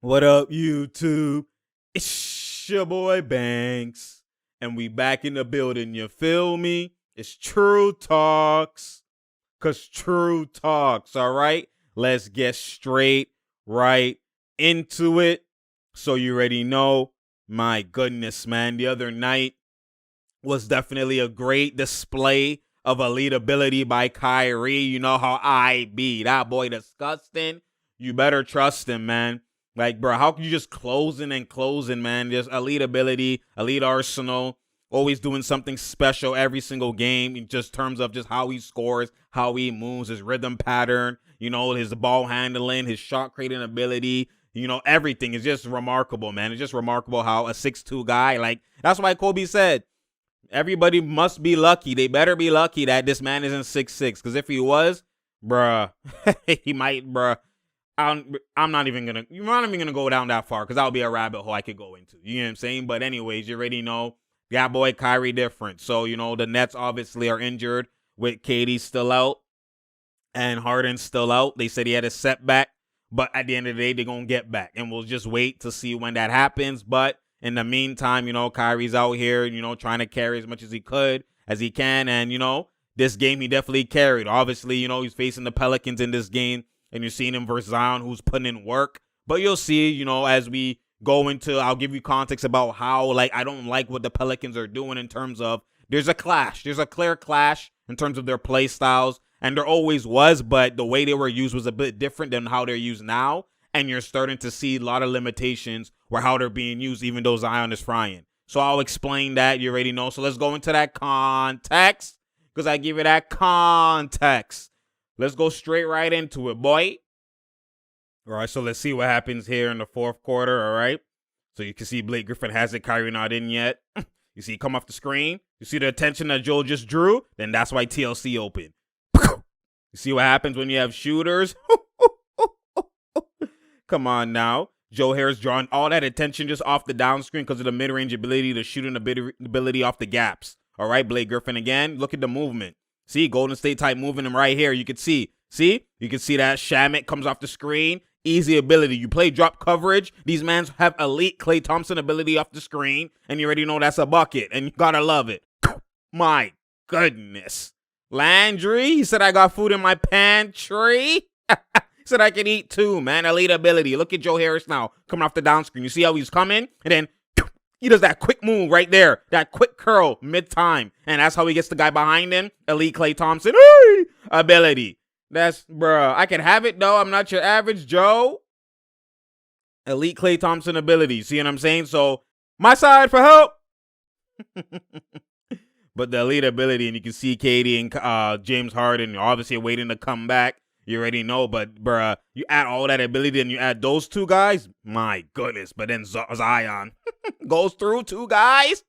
What up, YouTube? It's your boy Banks, and we back in the building. You feel me? It's True Talks, cause True Talks. All right, let's get straight right into it. So you already know. My goodness, man, the other night was definitely a great display of elite ability by Kyrie. You know how I be. That boy disgusting. You better trust him, man. Like, bro, how can you just closing, man? Just elite ability, elite arsenal, always doing something special every single game in just terms of just how he scores, how he moves, his rhythm pattern, his ball handling, his shot creating ability, everything is just remarkable, man. It's just remarkable how a 6'2" guy, like, that's why Kobe said, everybody must be lucky. They better be lucky that this man isn't 6'6", because if he was, bruh, he might, bruh. I'm not even gonna. You're not even gonna go down that far because that'll be a rabbit hole I could go into. You know what I'm saying? But anyways, you already know that boy Kyrie different. So the Nets obviously are injured with KD still out and Harden still out. They said he had a setback, but at the end of the day, they're gonna get back, and we'll just wait to see when that happens. But in the meantime, Kyrie's out here, trying to carry as much as he can, and this game he definitely carried. Obviously, he's facing the Pelicans in this game. And you're seeing him versus Zion, who's putting in work. But you'll see, as we go into, I'll give you context about how, I don't like what the Pelicans are doing in terms of, there's a clash. There's a clear clash in terms of their play styles. And there always was, but the way they were used was a bit different than how they're used now. And you're starting to see a lot of limitations where how they're being used, even though Zion is frying. So I'll explain that. You already know. So let's go into that context, because I give you that context. Let's go straight right into it, boy. All right, so let's see what happens here in the fourth quarter, all right? So you can see Blake Griffin has it, Kyrie not in yet. You see come off the screen. You see the attention that Joe just drew? Then that's why TLC opened. You see what happens when you have shooters? Come on now. Joe Harris drawing all that attention just off the down screen because of the mid-range ability, the shooting ability off the gaps. All right, Blake Griffin again. Look at the movement. See, Golden State type moving him right here. You can see. See? You can see that Shamet comes off the screen. Easy ability. You play drop coverage. These mans have elite Klay Thompson ability off the screen. And you already know that's a bucket. And you gotta love it. My goodness. Landry, he said I got food in my pantry. He said I can eat too, man. Elite ability. Look at Joe Harris now coming off the down screen. You see how he's coming? And then he does that quick move right there. That quick curl mid-time. And that's how he gets the guy behind him. Elite Klay Thompson. Hey! Ability. That's, bruh. I can have it, though. I'm not your average Joe. Elite Klay Thompson ability. See what I'm saying? So, my side for help. But the elite ability, and you can see Katie and James Harden obviously waiting to come back. You already know, but, bruh, you add all that ability and you add those two guys. My goodness. But then Zion goes through two guys.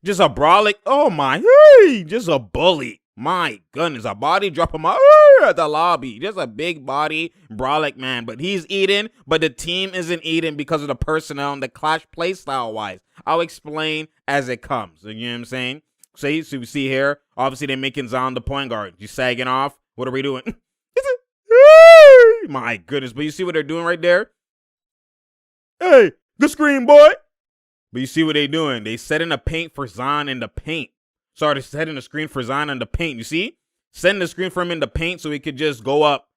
Just a brolic. Oh, my. Hey, just a bully. My goodness. A body drop him at the lobby. Just a big body brolic man. But he's eating, but the team isn't eating because of the personnel and the clash play style-wise. I'll explain as it comes. You know what I'm saying? So we see here, obviously they're making Zion the point guard. He's sagging off. What are we doing? My goodness. But you see what they're doing right there? Hey, the screen, boy. But you see what they're doing? They set in a paint for Zion in the paint. Sorry, they set in a screen for Zion in the paint. You see? Setting the screen for him in the paint so he could just go up.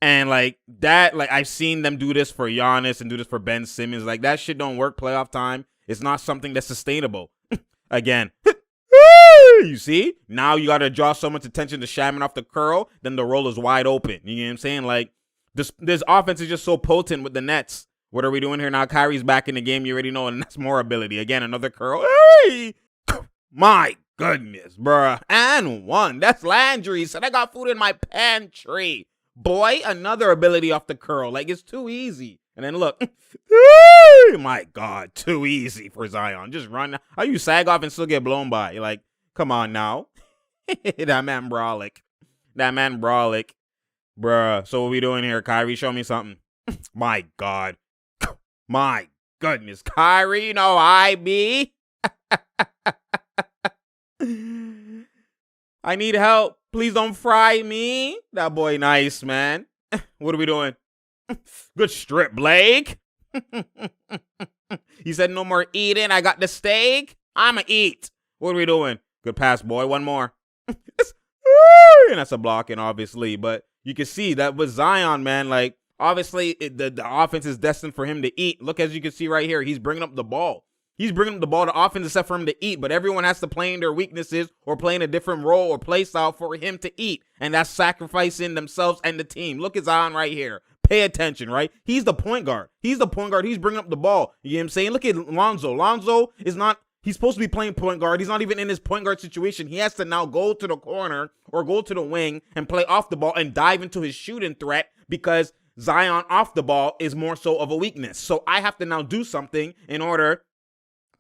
And like that, like I've seen them do this for Giannis and do this for Ben Simmons. Like that shit don't work playoff time. It's not something that's sustainable. Again. You see? Now you got to draw so much attention to Shaman off the curl, then the roll is wide open. You know what I'm saying? Like, this offense is just so potent with the Nets. What are we doing here now? Kyrie's back in the game. You already know, and that's more ability. Again, another curl. Hey! My goodness, bruh. And one. That's Landry. Said I got food in my pantry. Boy, another ability off the curl. Like, it's too easy. And then look. My God, too easy for Zion. Just run. How you sag off and still get blown by? You're like, come on now. That man brolic. That man brolic. Bruh. So what we doing here? Kyrie, show me something. My God. My goodness. Kyrie, no IB. I need help. Please don't fry me. That boy nice, man. What are we doing? Good strip, Blake. He said no more eating. I got the steak. I'ma eat. What are we doing? Good pass, boy. One more. And that's a blocking, obviously. But you can see that with Zion, man, like, obviously the offense is destined for him to eat. Look, as you can see right here, he's bringing up the ball. He's bringing up the ball to offense except for him to eat, but everyone has to play in their weaknesses or play in a different role or play style for him to eat, and that's sacrificing themselves and the team. Look at Zion right here. Pay attention, right? He's the point guard. He's the point guard. He's bringing up the ball. You know what I'm saying? Look at Lonzo. Lonzo is not, he's supposed to be playing point guard. He's not even in his point guard situation. He has to now go to the corner or go to the wing and play off the ball and dive into his shooting threat because Zion off the ball is more so of a weakness. So I have to now do something in order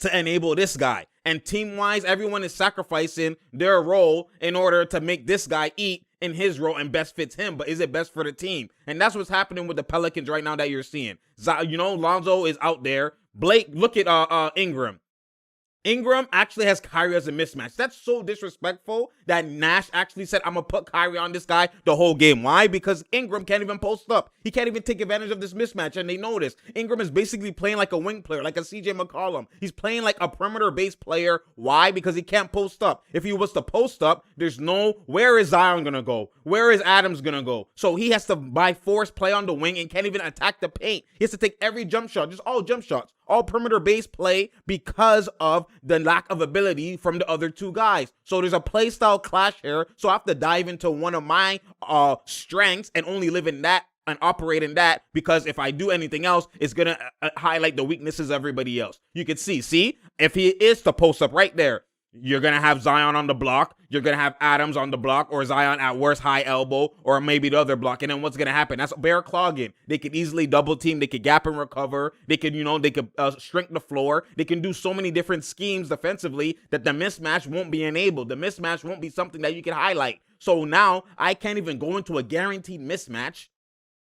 to enable this guy. And team-wise, everyone is sacrificing their role in order to make this guy eat in his role and best fits him. But is it best for the team? And that's what's happening with the Pelicans right now that you're seeing. You know, Lonzo is out there. Blake, look at Ingram. Ingram actually has Kyrie as a mismatch. That's so disrespectful that Nash actually said, I'm going to put Kyrie on this guy the whole game. Why? Because Ingram can't even post up. He can't even take advantage of this mismatch, and they know this. Ingram is basically playing like a wing player, like a CJ McCollum. He's playing like a perimeter-based player. Why? Because he can't post up. If he was to post up, there's no, where is Zion going to go? Where is Adams going to go? So he has to, by force, play on the wing and can't even attack the paint. He has to take every jump shot, just all jump shots, all perimeter-based play because of the lack of ability from the other two guys. So there's a play style clash here. So I have to dive into one of my strengths and only live in that and operate in that, because if I do anything else, it's going to highlight the weaknesses of everybody else. You can see, if he is to post up right there, you're going to have Zion on the block. You're going to have Adams on the block, or Zion at worst high elbow, or maybe the other block. And then what's going to happen? That's bear clogging. They could easily double team. They could gap and recover. They could, they could shrink the floor. They can do so many different schemes defensively that the mismatch won't be enabled. The mismatch won't be something that you can highlight. So now I can't even go into a guaranteed mismatch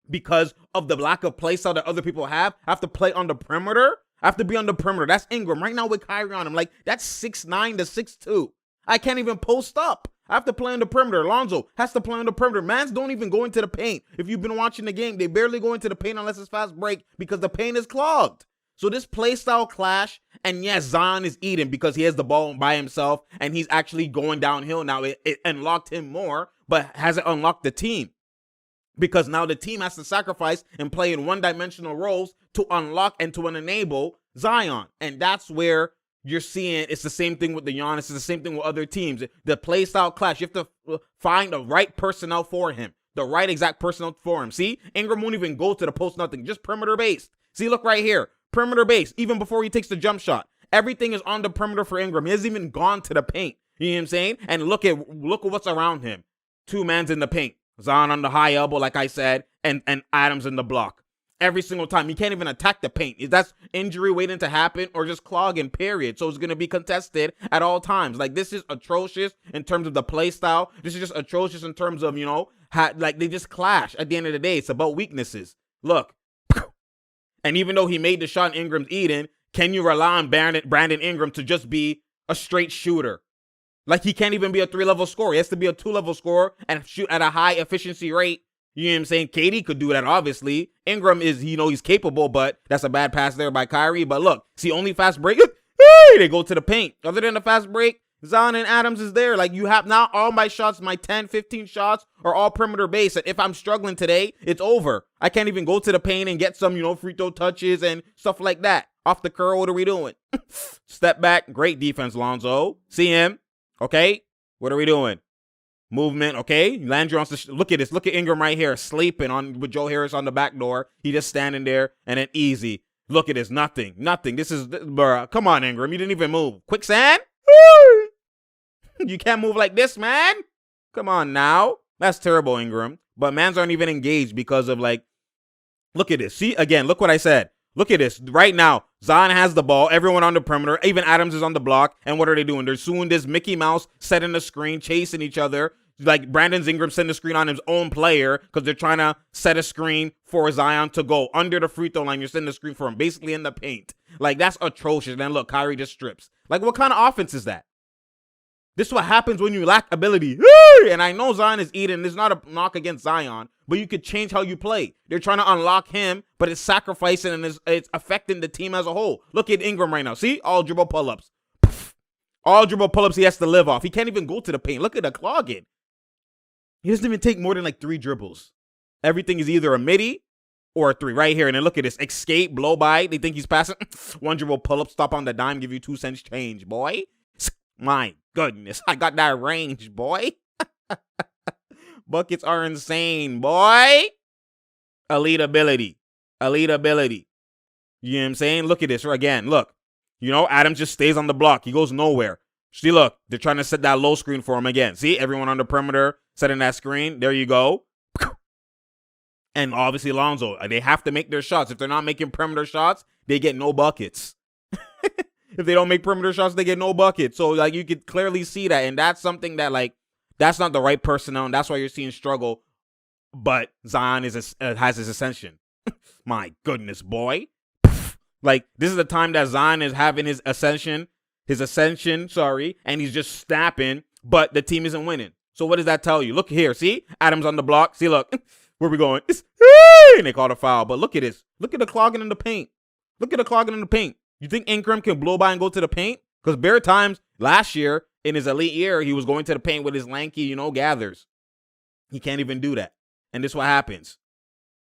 because of the lack of play style that other people have. I have to play on the perimeter. I have to be on the perimeter. That's Ingram right now with Kyrie on him. Like, that's 6'9" to 6'2". I can't even post up. I have to play on the perimeter. Lonzo has to play on the perimeter. Mans don't even go into the paint. If you've been watching the game, they barely go into the paint unless it's fast break because the paint is clogged. So this play style clash, and yes, Zion is eating because he has the ball by himself and he's actually going downhill now. It unlocked him more, but hasn't unlocked the team. Because now the team has to sacrifice and play in one-dimensional roles to unlock and to enable Zion. And that's where you're seeing it's the same thing with the Giannis. It's the same thing with other teams. The play style clash, you have to find the right personnel for him. The right exact personnel for him. See, Ingram won't even go to the post nothing. Just perimeter based. See, look right here. Perimeter based. Even before he takes the jump shot. Everything is on the perimeter for Ingram. He hasn't even gone to the paint. You know what I'm saying? And look at what's around him. Two mans in the paint. Zion on the high elbow, like I said, and Adams in the block. Every single time. He can't even attack the paint. That's injury waiting to happen or just clogging, period. So it's going to be contested at all times. Like, this is atrocious in terms of the play style. This is just atrocious in terms of, like they just clash at the end of the day. It's about weaknesses. Look. And even though he made the shot Ingram's eating, can you rely on Brandon Ingram to just be a straight shooter? Like, he can't even be a 3-level scorer. He has to be a 2-level scorer and shoot at a high efficiency rate. You know what I'm saying? KD could do that, obviously. Ingram is, he's capable, but that's a bad pass there by Kyrie. But look, see, only fast break, they go to the paint. Other than the fast break, Zion and Adams is there. Like, you have now all my shots, my 10, 15 shots are all perimeter based. And if I'm struggling today, it's over. I can't even go to the paint and get some, free throw touches and stuff like that. Off the curl, what are we doing? Step back, great defense, Lonzo. See him. Okay, what are we doing? Movement, okay? Landry wants to look at this. Look at Ingram right here, sleeping on with Joe Harris on the back door. He just standing there, and then easy. Look at this, nothing. This is, bruh. Come on, Ingram, you didn't even move. Quicksand? You can't move like this, man. Come on now. That's terrible, Ingram. But mans aren't even engaged because of, like, look at this. See, again, look what I said. Look at this. Right now, Zion has the ball. Everyone on the perimeter. Even Adams is on the block. And what are they doing? They're suing this Mickey Mouse, setting the screen, chasing each other. Like, Brandon Ingram setting the screen on his own player because they're trying to set a screen for Zion to go under the free throw line. You're setting the screen for him, basically in the paint. Like, that's atrocious. And then look, Kyrie just strips. Like, what kind of offense is that? This is what happens when you lack ability. And I know Zion is eating. It's not a knock against Zion, but you could change how you play. They're trying to unlock him, but it's sacrificing and it's affecting the team as a whole. Look at Ingram right now. See? All dribble pull-ups. All dribble pull-ups he has to live off. He can't even go to the paint. Look at the clogging. He doesn't even take more than like 3 dribbles. Everything is either a midi or a 3 right here. And then look at this. Escape, blow by. They think he's passing. 1 dribble pull-up, stop on the dime, give you 2 cents change, boy. My goodness. I got that range, boy. Buckets are insane, boy. Elite ability. Elite ability. You know what I'm saying? Look at this again. Look. You know, Adams just stays on the block. He goes nowhere. See, look. They're trying to set that low screen for him again. See? Everyone on the perimeter setting that screen. There you go. And obviously, Lonzo. They have to make their shots. If they're not making perimeter shots, they get no buckets. If they don't make perimeter shots, they get no buckets. So, like, you could clearly see that. And that's something that, like, that's not the right personnel. And that's why you're seeing struggle. But Zion has his ascension. My goodness, boy. Like, this is the time that Zion is having his ascension, and he's just snapping, but the team isn't winning. So what does that tell you? Look here, see? Adams on the block. See, look. Where we going? And they called a foul. But look at this. Look at the clogging in the paint. Look at the clogging in the paint. You think Ingram can blow by and go to the paint? Because bare times last year, in his elite year, he was going to the paint with his lanky, gathers. He can't even do that. And this is what happens.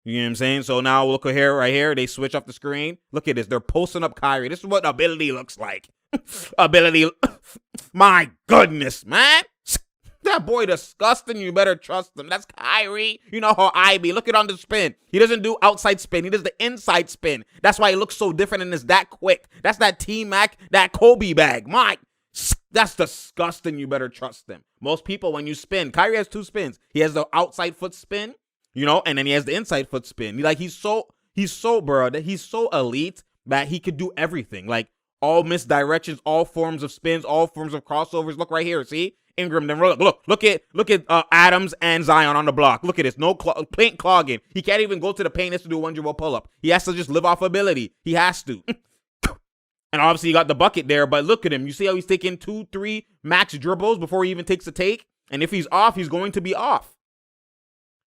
You know what I'm saying? So now look here, right here. They switch off the screen. Look at this. They're posting up Kyrie. This is what ability looks like. Ability. My goodness, man. That boy disgusting. You better trust him. That's Kyrie. You know how I be. Look at on the spin. He doesn't do outside spin. He does the inside spin. That's why he looks so different and is that quick. That's that T-Mac, that Kobe bag. That's disgusting. You better trust him. Most people, when you spin, Kyrie has 2 spins. He has the outside foot spin. And then he has the inside foot spin. He's so elite that he could do everything. Like, all misdirections, all forms of spins, all forms of crossovers. Look right here, see? Ingram, then look at Adams and Zion on the block. Look at this, no paint clogging. He can't even go to the paint. He has to do a 1 dribble pull-up. He has to just live off ability. He has to. And obviously, he got the bucket there, but look at him. You see how he's taking 2, 3 max dribbles before he even takes a take? And if he's off, he's going to be off.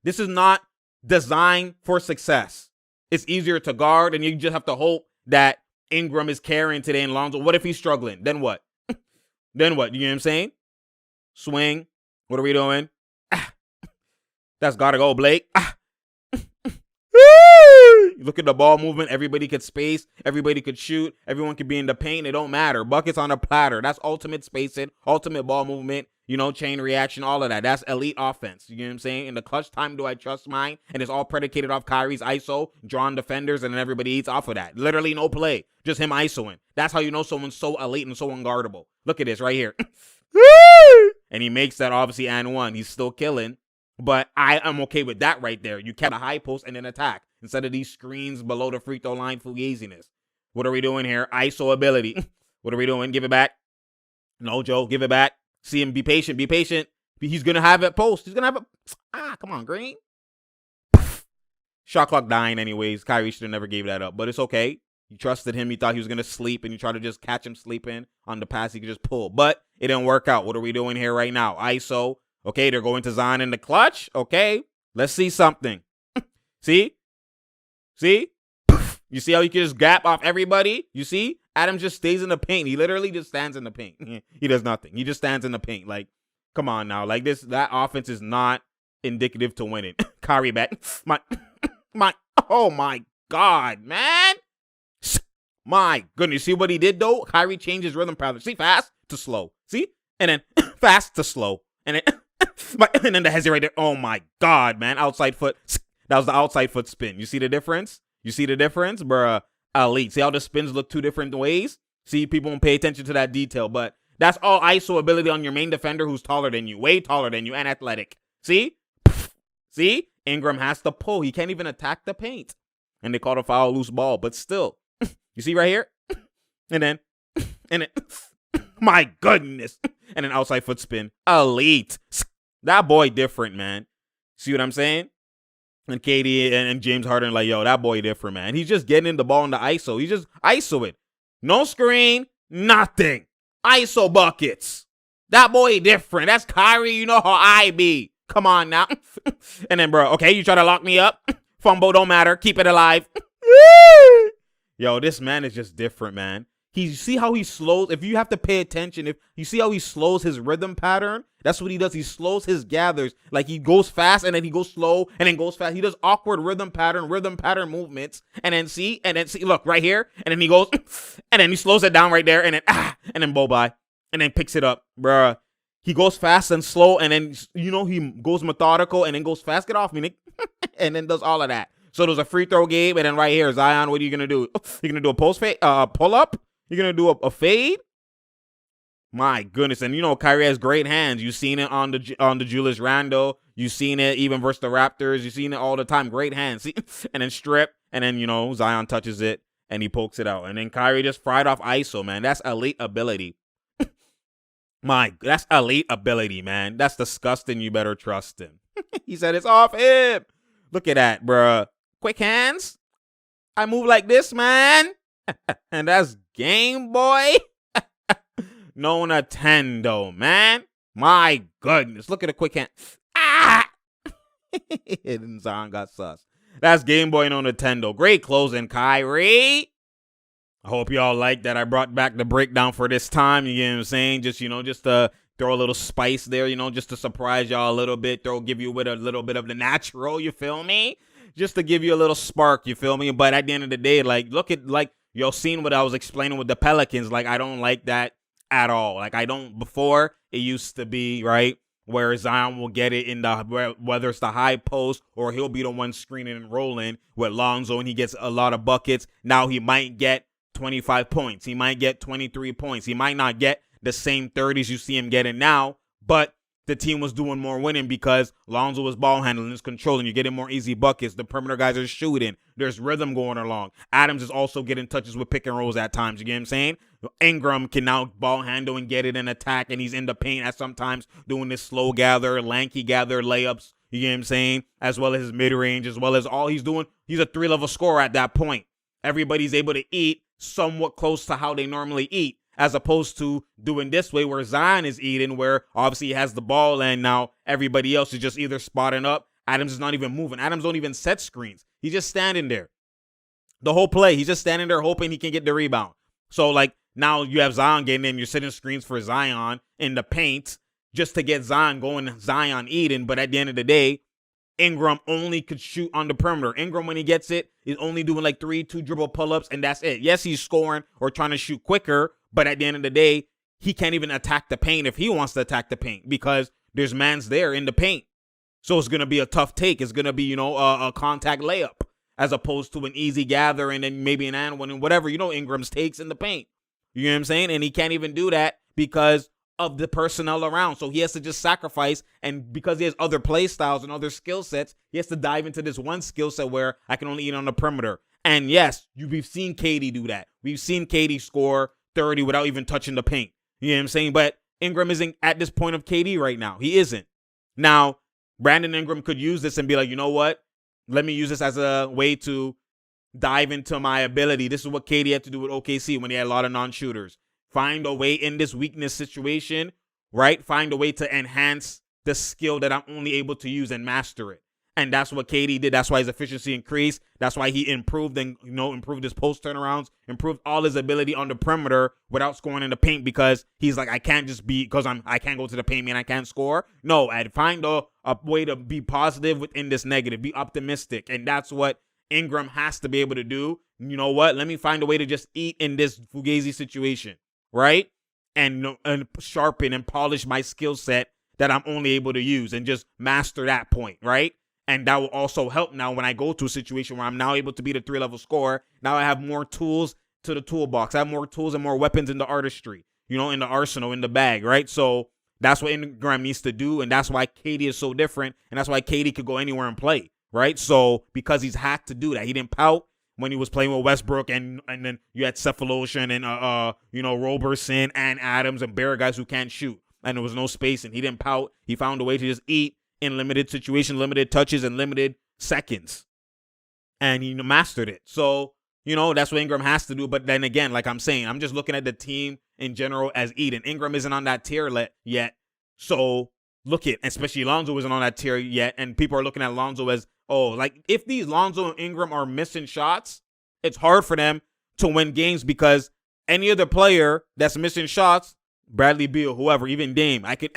This is not designed for success. It's easier to guard, and you just have to hope that Ingram is carrying today and Lonzo. What if he's struggling? Then what? Then what? You know what I'm saying? Swing. What are we doing? That's gotta go, Blake. Look at the ball movement. Everybody could space. Everybody could shoot. Everyone could be in the paint. It don't matter. Buckets on a platter. That's ultimate spacing, ultimate ball movement, chain reaction, all of that. That's elite offense. You know what I'm saying? In the clutch time, do I trust mine? And it's all predicated off Kyrie's ISO, drawn defenders, and then everybody eats off of that. Literally no play. Just him ISOing. That's how you know someone's so elite and so unguardable. Look at this right here. And he makes that obviously and 1. He's still killing. But I am okay with that right there. You kept a high post and then attack instead of these screens below the free throw line fugaziness. What are we doing here? ISO ability. What are we doing? Give it back. No, Joe. Give it back. See him. Be patient. Be patient. He's going to have it post. He's going to have it. Come on, Green. Shot clock dying anyways. Kyrie should have never gave that up. But it's okay. You trusted him. You thought he was going to sleep, and you tried to just catch him sleeping on the pass. He could just pull. But it didn't work out. What are we doing here right now? ISO. Okay, they're going to Zion in the clutch. Okay, let's see something. See? You see how you can just gap off everybody? You see? Adam just stays in the paint. He literally just stands in the paint. He does nothing. He just stands in the paint. Like, come on now. Like, that offense is not indicative to winning. Kyrie back. Oh my God, man. My goodness. See what he did, though? Kyrie changed his rhythm pattern. See? Fast to slow. See? And then fast to slow. And then... and then the hezzy right there. Oh my God, man. Outside foot. That was the outside foot spin. You see the difference? Bruh. Elite. See how the spins look 2 different ways? See, people don't pay attention to that detail, but that's all ISO ability on your main defender who's taller than you, way taller than you, and athletic. See? See? Ingram has to pull. He can't even attack the paint. And they called a foul, loose ball, but still. You see right here? And then, my goodness. And an outside foot spin. Elite. That boy different, man. See what I'm saying? And KD and James Harden like, yo, that boy different, man. He's just getting in the ball in the ISO. He just ISO it. No screen, nothing. ISO buckets. That boy different. That's Kyrie. You know how I be. Come on now. And then, bro, okay, you try to lock me up. Fumble don't matter. Keep it alive. Yo, this man is just different, man. You see how he slows? If you have to pay attention, if you see how he slows his rhythm pattern, that's what he does. He slows his gathers. Like he goes fast and then he goes slow and then goes fast. He does awkward rhythm pattern movements. And then see, look right here. And then he goes, and then he slows it down right there. And then bye. And then picks it up, bruh. He goes fast and slow. And then, he goes methodical and then goes fast. Get off me, Nick. And then does all of that. So there's a free throw game. And then right here, Zion, what are you going to do? You're going to do a post fade, pull up? You're going to do a fade? My goodness. And Kyrie has great hands. You've seen it on the Julius Randle. You've seen it even versus the Raptors. You've seen it all the time. Great hands. See? And then strip. And then, Zion touches it and he pokes it out. And then Kyrie just fried off ISO, man. That's elite ability. That's elite ability, man. That's disgusting. You better trust him. He said it's off him. Look at that, bruh. Quick hands. I move like this, man. And that's game, boy. No Nintendo, man. My goodness. Look at the quick hand. Ah! And Zion got sus. That's Game Boy, no Nintendo. Great closing, Kyrie. I hope y'all like that. I brought back the breakdown for this time. You get what I'm saying? Just to throw a little spice there, just to surprise y'all a little bit. Give you with a little bit of the natural, you feel me? Just to give you a little spark, you feel me? But at the end of the day, look at, y'all seen what I was explaining with the Pelicans. I don't like that at all. Before, it used to be, right, where Zion will get it in whether it's the high post or he'll be the one screening and rolling with Lonzo and he gets a lot of buckets. Now he might get 25 points. He might get 23 points. He might not get the same 30s you see him getting now, but the team was doing more winning because Lonzo was ball handling, is controlling. You're getting more easy buckets. The perimeter guys are shooting. There's rhythm going along. Adams is also getting touches with pick and rolls at times. You get what I'm saying? Ingram can now ball handle and get it in attack, and he's in the paint at sometimes doing this slow gather, lanky gather layups. You get what I'm saying? As well as his mid-range, as well as all he's doing. He's a 3-level scorer at that point. Everybody's able to eat somewhat close to how they normally eat, as opposed to doing this way where Zion is eating, where obviously he has the ball and now everybody else is just either spotting up. Adams is not even moving. Adams don't even set screens. He's just standing there. The whole play, he's just standing there hoping he can get the rebound. So, now you have Zion getting in. You're setting screens for Zion in the paint just to get Zion going, Zion eating. But at the end of the day, Ingram only could shoot on the perimeter. Ingram, when he gets it, is only doing 2 dribble pull-ups, and that's it. Yes, he's scoring or trying to shoot quicker, but at the end of the day, he can't even attack the paint if he wants to attack the paint because there's mans there in the paint. So it's going to be a tough take. It's going to be, a contact layup as opposed to an easy gather and then maybe an and one and whatever, Ingram's takes in the paint. You know what I'm saying? And he can't even do that because of the personnel around. So he has to just sacrifice, and because he has other play styles and other skill sets, he has to dive into this one skill set where I can only eat on the perimeter. And yes, we've seen KD do that. We've seen KD score 30 without even touching the paint. You know what I'm saying? But Ingram isn't at this point of KD right now. He isn't. Now, Brandon Ingram could use this and be like, you know what? Let me use this as a way to dive into my ability. This is what KD had to do with OKC when he had a lot of non-shooters. Find a way in this weakness situation, right? Find a way to enhance the skill that I'm only able to use and master it. And that's what KD did. That's why his efficiency increased. That's why he improved and, improved his post turnarounds, improved all his ability on the perimeter without scoring in the paint, because he's like, I can't just be, because I can't go to the paint and I can't score. No, I'd find a way to be positive within this negative, be optimistic. And that's what Ingram has to be able to do. You know what? Let me find a way to just eat in this Fugazi situation, right? And sharpen and polish my skill set that I'm only able to use and just master that point, right? And that will also help now when I go to a situation where I'm now able to be the 3-level scorer. Now I have more tools to the toolbox. I have more tools and more weapons in the artistry, in the arsenal, in the bag, right? So that's what Ingram needs to do, and that's why KD is so different, and that's why KD could go anywhere and play, right? So because he's had to do that. He didn't pout when he was playing with Westbrook, and then you had Cephaloshin and Roberson and Adams and Barrett, guys who can't shoot, and there was no space, and he didn't pout. He found a way to just eat in limited situations, limited touches, and limited seconds. And he mastered it. So That's what Ingram has to do. But then again, like I'm saying, I'm just looking at the team in general as Eden. Ingram isn't on that tier yet. So look at, especially Lonzo isn't on that tier yet. And people are looking at Lonzo as, if these Lonzo and Ingram are missing shots, it's hard for them to win games because any other player that's missing shots, Bradley Beal, whoever, even Dame, I could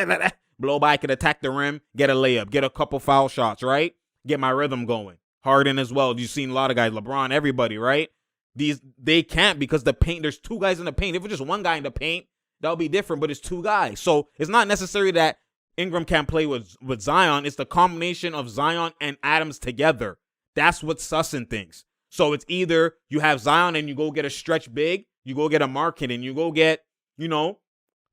blow by, I could attack the rim, get a layup, get a couple foul shots, right? Get my rhythm going. Harden as well. You've seen a lot of guys, LeBron, everybody, right? They can't because the paint, there's two guys in the paint. If it's just one guy in the paint, that'll be different, but it's two guys. So it's not necessary that Ingram can't play with Zion. It's the combination of Zion and Adams together. That's what's sussing things. So it's either you have Zion and you go get a stretch big, you go get a Market, and you go get,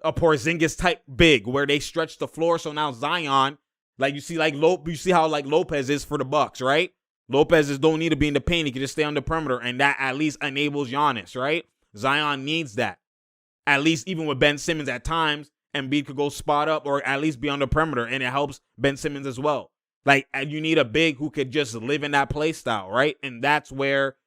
a Porzingis type big where they stretch the floor. So now Zion, you see how Lopez is for the Bucks, right? Lopez don't need to be in the paint. He can just stay on the perimeter, and that at least enables Giannis, right? Zion needs that. At least even with Ben Simmons at times, Embiid could go spot up or at least be on the perimeter, and it helps Ben Simmons as well. You need a big who could just live in that play style, right? And that's where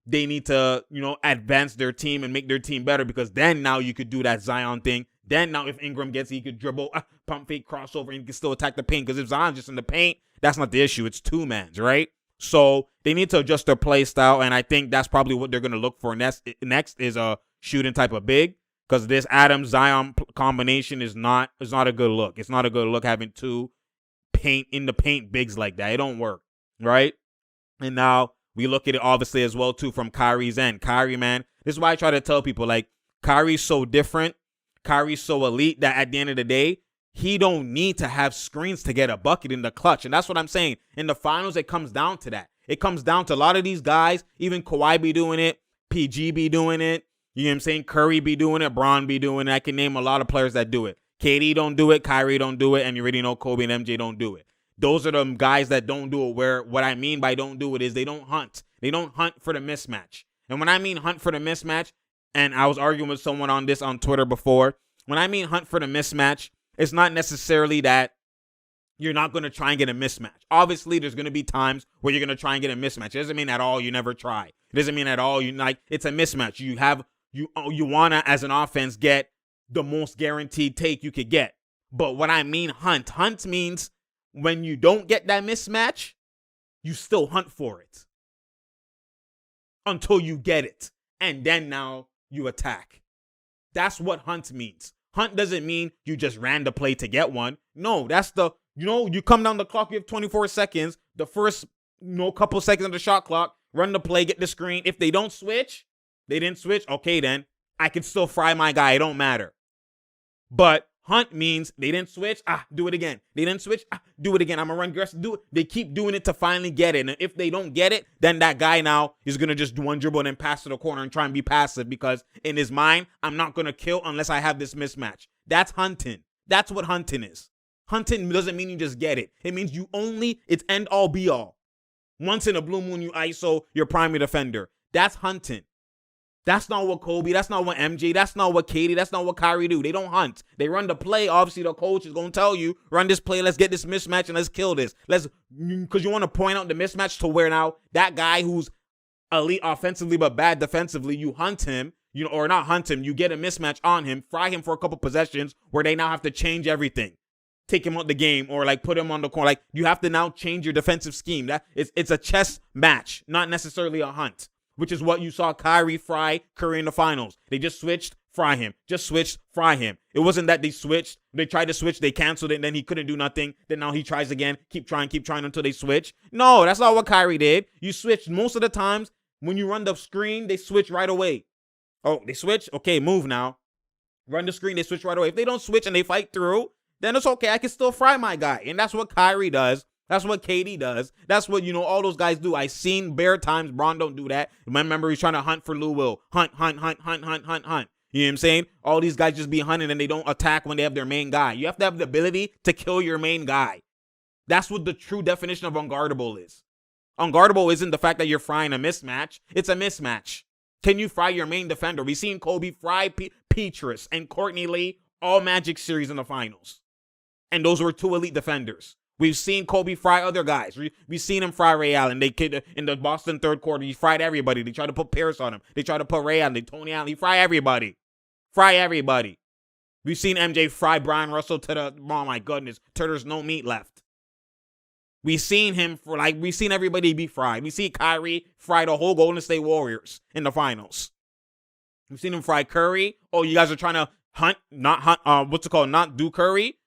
they need to, advance their team and make their team better, because then now you could do that Zion thing. Then now if Ingram gets, he could dribble, pump fake, crossover, and he can still attack the paint. Because if Zion's just in the paint, that's not the issue. It's two mans, right? So they need to adjust their play style, and I think that's probably what they're going to look for next is a shooting type of big, because this Adams-Zion combination is not a good look. It's not a good look having two in the paint bigs like that. It don't work, right? And now we look at it obviously as well too from Kyrie's end. Kyrie, man, this is why I try to tell people, Kyrie's so different. Kyrie's so elite that at the end of the day, he don't need to have screens to get a bucket in the clutch. And that's what I'm saying. In the finals, it comes down to that. It comes down to a lot of these guys, even Kawhi be doing it, PG be doing it, you know what I'm saying? Curry be doing it, Bron be doing it. I can name a lot of players that do it. KD don't do it, Kyrie don't do it, and you already know Kobe and MJ don't do it. Those are the guys that don't do it, where what I mean by don't do it is they don't hunt. They don't hunt for the mismatch. And when I mean hunt for the mismatch, and I was arguing with someone on this on Twitter before, when I mean hunt for the mismatch, it's not necessarily that you're not going to try and get a mismatch. Obviously, there's going to be times where you're going to try and get a mismatch. It doesn't mean at all you never try. It doesn't mean at all it's a mismatch. You want to, as an offense, get the most guaranteed take you could get. But what I mean hunt means when you don't get that mismatch, you still hunt for it until you get it. And then now you attack. That's what hunt means. Hunt doesn't mean you just ran the play to get one. No, that's you come down the clock, you have 24 seconds. The first, couple seconds of the shot clock, run the play, get the screen. If they didn't switch, okay, then I can still fry my guy. It don't matter. But hunt means they didn't switch, do it again. They didn't switch, do it again. I'm going to run aggressive, do it. They keep doing it to finally get it. And if they don't get it, then that guy now is going to just do one dribble and then pass to the corner and try and be passive, because in his mind, I'm not going to kill unless I have this mismatch. That's hunting. That's what hunting is. Hunting doesn't mean you just get it. It means it's end all be all. Once in a blue moon, you ISO your primary defender. That's hunting. That's not what Kobe, that's not what MJ, that's not what Katie, that's not what Kyrie do. They don't hunt. They run the play. Obviously, the coach is going to tell you, run this play, let's get this mismatch, and let's kill this. Because you want to point out the mismatch to where now that guy who's elite offensively but bad defensively, you hunt him, or not hunt him, you get a mismatch on him, fry him for a couple possessions where they now have to change everything. Take him out the game or put him on the corner. You have to now change your defensive scheme. It's a chess match, not necessarily a hunt. Which is what you saw Kyrie fry Curry in the finals. They just switched, fry him. Just switched, fry him. It wasn't that they switched. They tried to switch, they canceled it, and then he couldn't do nothing. Then now he tries again. Keep trying until they switch. No, that's not what Kyrie did. You switched most of the times. When you run the screen, they switch right away. Oh, they switch? Okay, move now. Run the screen, they switch right away. If they don't switch and they fight through, then it's okay. I can still fry my guy. And that's what Kyrie does. That's what KD does. That's what, all those guys do. I seen bare times Bron don't do that. Remember, he's trying to hunt for Lou Will. Hunt. You know what I'm saying? All these guys just be hunting and they don't attack when they have their main guy. You have to have the ability to kill your main guy. That's what the true definition of unguardable is. Unguardable isn't the fact that you're frying a mismatch. It's a mismatch. Can you fry your main defender? We've seen Kobe fry Petrus and Courtney Lee all Magic series in the finals. And those were two elite defenders. We've seen Kobe fry other guys. We've seen him fry Ray Allen. In the Boston third quarter, he fried everybody. They tried to put Pierce on him. They tried to put Ray Allen, Tony Allen. He fry everybody. Fry everybody. We've seen MJ fry Brian Russell to the, oh my goodness, till there's no meat left. We've seen him we've seen everybody be fried. We see Kyrie fry the whole Golden State Warriors in the finals. We've seen him fry Curry. Oh, you guys are trying to not do Curry.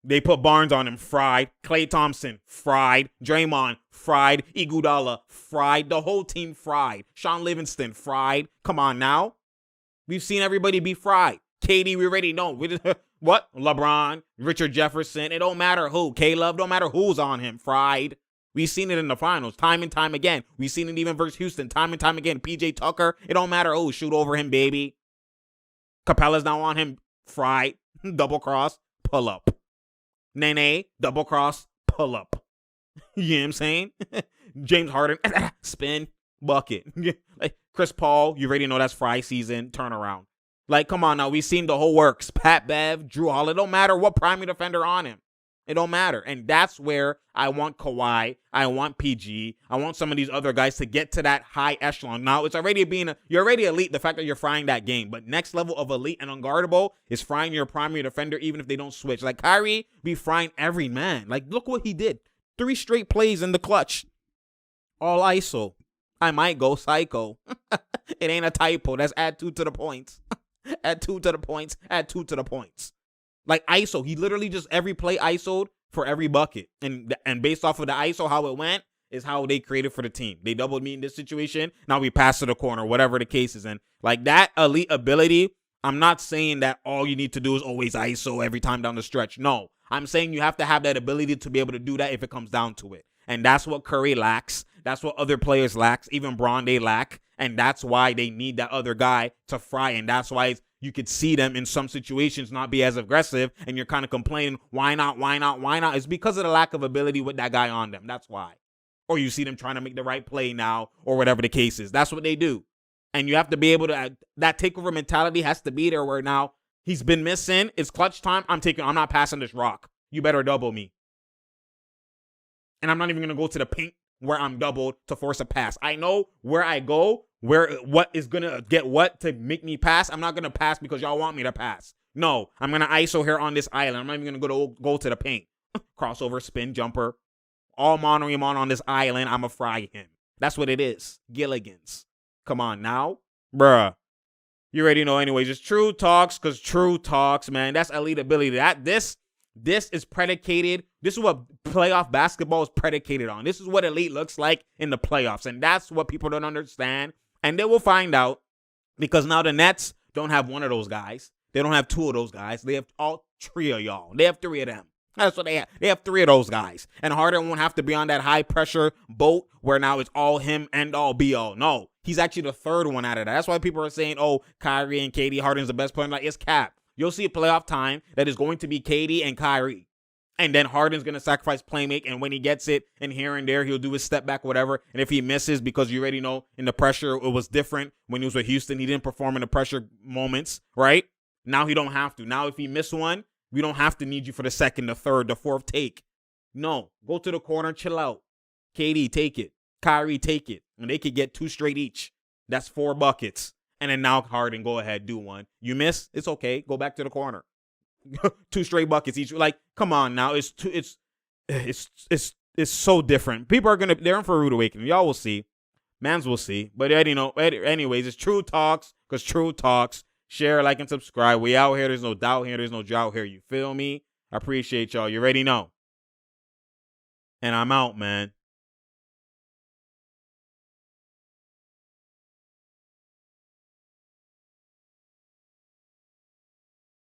They put Barnes on him, fried. Klay Thompson, fried. Draymond, fried. Iguodala, fried. The whole team fried. Sean Livingston, fried. Come on now. We've seen everybody be fried. KD, we already know. What? LeBron, Richard Jefferson. It don't matter who. K-Love, don't matter who's on him. Fried. We've seen it in the finals time and time again. We've seen it even versus Houston time and time again. PJ Tucker, it don't matter who. Shoot over him, baby. Capella's now on him. Fried. Double cross. Pull up. Nene, double cross, pull up. You know what I'm saying? James Harden, spin, bucket. Like Chris Paul, you already know that's fry season, turnaround. Like, come on now, we've seen the whole works. Pat Bev, Drew Holiday, it don't matter what primary defender on him. It don't matter. And that's where I want Kawhi, I want PG, I want some of these other guys to get to that high echelon. Now, it's already you're already elite, the fact that you're frying that game. But next level of elite and unguardable is frying your primary defender even if they don't switch. Like Kyrie be frying every man. Like, look what he did. 3 straight plays in the clutch. All ISO. I might go psycho. It ain't a typo. That's add 2 to the points. Add 2 to the points. Add 2 to the points. Like ISO, he literally just every play ISO'd for every bucket. And based off of the ISO, how it went is how they created for the team. They doubled me in this situation. Now we pass to the corner, whatever the case is. And like that elite ability, I'm not saying that all you need to do is always ISO every time down the stretch. No, I'm saying you have to have that ability to be able to do that if it comes down to it. And that's what Curry lacks. That's what other players lack. Even Bron, they lack. And that's why they need that other guy to fry. And that's why you could see them in some situations not be as aggressive, and you're kind of complaining, why not? It's because of the lack of ability with that guy on them. That's why. Or you see them trying to make the right play now, or whatever the case is. That's what they do. And you have to be able to, that takeover mentality has to be there where now he's been missing. It's clutch time. I'm not passing this rock. You better double me. And I'm not even going to go to the paint where I'm doubled to force a pass. I know where I go, what is going to get what to make me pass. I'm not going to pass because y'all want me to pass. No, I'm going to ISO here on this island. I'm not even going to go to the paint. Crossover, spin, jumper. All mono him on this island. I'm going to fry him. That's what it is. Gilligan's. Come on now. Bruh. You already know anyways. It's true talks because true talks, man. That's elite ability. This is predicated. This is what playoff basketball is predicated on. This is what elite looks like in the playoffs. And that's what people don't understand. And they will find out because now the Nets don't have one of those guys. They don't have 2 of those guys. They have all 3 of y'all. They have 3 of them. That's what they have. They have 3 of those guys. And Harden won't have to be on that high pressure boat where now it's all him and all be all. No, he's actually the 3rd one out of that. That's why people are saying, oh, Kyrie and KD, Harden's the best player. Like, it's cap. You'll see a playoff time that is going to be KD and Kyrie. And then Harden's going to sacrifice playmaking. And when he gets it and here and there, he'll do his step back, whatever. And if he misses, because you already know in the pressure, it was different when he was with Houston. He didn't perform in the pressure moments, right? Now he don't have to. Now if he missed one, we don't have to need you for the 2nd, the 3rd, the 4th take. No, go to the corner, chill out. KD, take it. Kyrie, take it. And they could get 2 straight each. That's 4 buckets. And then now Harden, go ahead, do one. You miss, it's okay. Go back to the corner. 2 straight buckets each. Like, come on now. It's so different. People are they're in for a rude awakening. Y'all will see. Mans will see. But anyways, it's true talks. Because true talks. Share, like, and subscribe. We out here. There's no doubt here. There's no drought here. You feel me? I appreciate y'all. You already know. And I'm out, man.